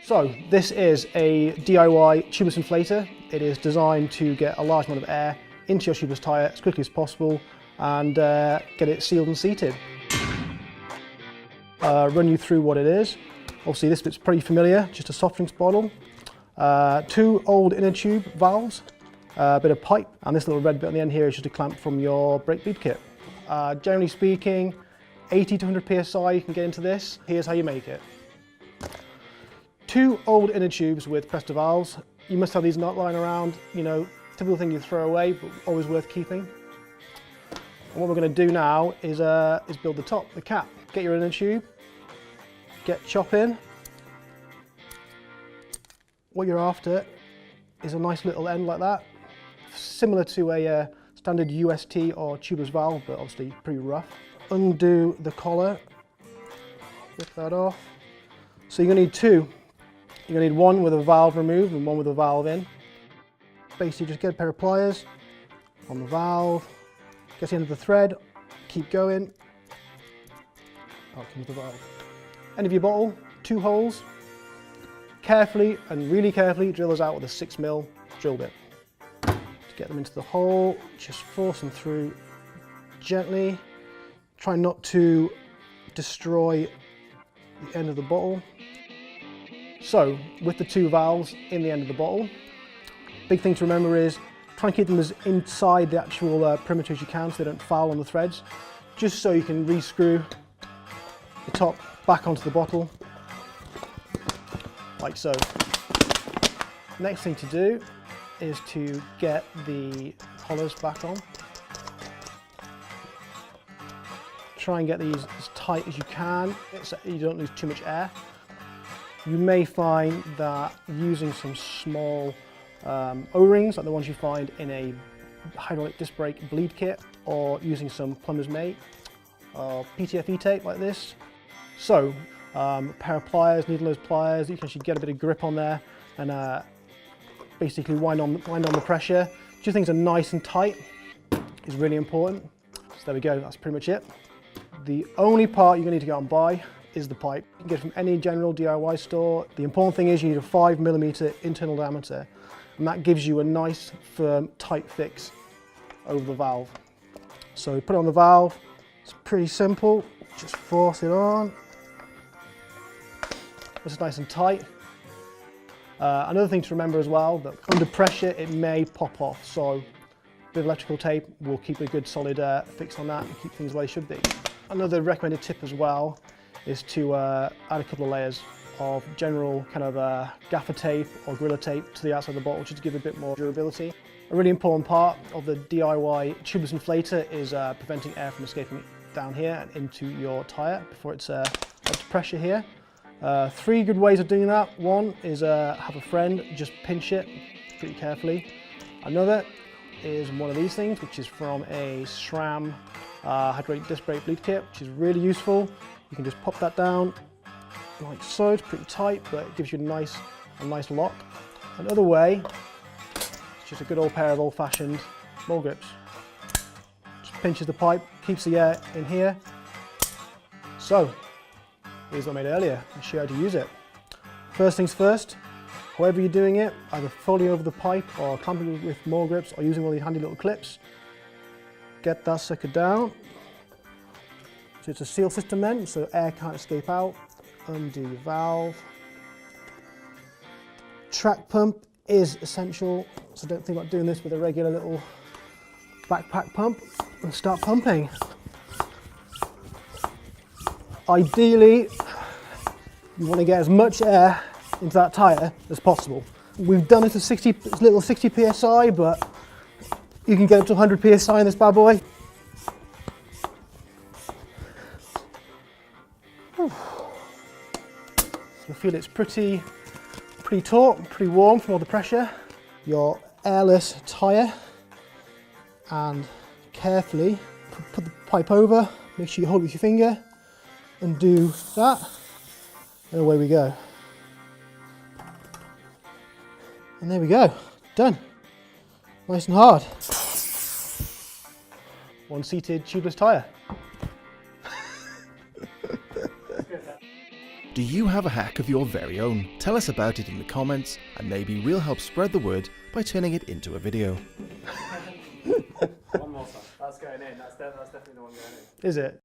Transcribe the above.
So this is a DIY tubeless inflator. It is designed to get a large amount of air into your tubeless tyre as quickly as possible and get it sealed and seated. Run you through what it is. Obviously this bit's pretty familiar, just a soft drinks bottle, 2 old inner tube valves, a bit of pipe, and this little red bit on the end here is just a clamp from your brake bleed kit. Generally speaking, 80 to 100 psi you can get into this. Here's how you make it. 2 old inner tubes with Presta valves. You must have these not lying around, you know, typical thing you throw away, but always worth keeping. And what we're going to do now is build the top, the cap. Get your inner tube, get chop in. What you're after is a nice little end like that, similar to a standard UST or tubeless valve, but obviously pretty rough. Undo the collar, rip that off. So you're going to need 2. You're going to need one with a valve removed and one with a valve in. Basically just get a pair of pliers on the valve, get the end of the thread, keep going. Out comes the valve. End of your bottle, 2 holes. Carefully and really carefully drill those out with a 6mm drill bit. To get them into the hole, just force them through gently. Try not to destroy the end of the bottle. So, with the 2 valves in the end of the bottle, big thing to remember is try and keep them as inside the actual perimeter as you can so they don't foul on the threads, just so you can re-screw the top back onto the bottle, like so. Next thing to do is to get the collars back on. Try and get these as tight as you can so you don't lose too much air. You may find that using some small O-rings, like the ones you find in a hydraulic disc brake bleed kit, or using some plumber's mate or PTFE tape like this. So, a pair of pliers, needle nose pliers, you can actually get a bit of grip on there and basically wind on the pressure. Two things are nice and tight is really important. So there we go, that's pretty much it. The only part you're going to need to go out and buy is the pipe. You can get it from any general DIY store. The important thing is you need a 5mm internal diameter, and that gives you a nice, firm, tight fix over the valve. So you put it on the valve, it's pretty simple, just force it on. It's nice and tight. Another thing to remember as well, that under pressure it may pop off, so a bit of electrical tape will keep a good solid fix on that and keep things where they should be. Another recommended tip as well is to add a couple of layers of general kind of gaffer tape or gorilla tape to the outside of the bottle, just to give it a bit more durability. A really important part of the DIY tubeless inflator is preventing air from escaping down here and into your tyre before it's up to pressure here. 3 good ways of doing that. One is have a friend just pinch it pretty carefully. Another is one of these things, which is from a SRAM hydraulic disc brake bleed kit, which is really useful. You can just pop that down like so. It's pretty tight, but it gives you a nice lock. Another way is just a good old pair of old-fashioned mole grips. Just pinches the pipe, keeps the air in here. So, here's what I made earlier. I'll show you how to use it. First things first, however you're doing it, either folding over the pipe or clamping it with mole grips or using one of these handy little clips. Get that sucker down. So it's a seal system then, so air can't escape out. Undo your valve. Track pump is essential, so don't think about doing this with a regular little backpack pump, and start pumping. Ideally, you want to get as much air into that tyre as possible. We've done it at little 60 psi, but you can get up to 100 psi in this bad boy. So I feel it's pretty taut, pretty warm from all the pressure. Your airless tyre, and carefully put the pipe over, make sure you hold it with your finger, and do that, and away we go. And there we go, done. Nice and hard. One seated tubeless tyre. Do you have a hack of your very own? Tell us about it in the comments and maybe we'll help spread the word by turning it into a video. One more time. That's going in. That's definitely the one going in. Is it?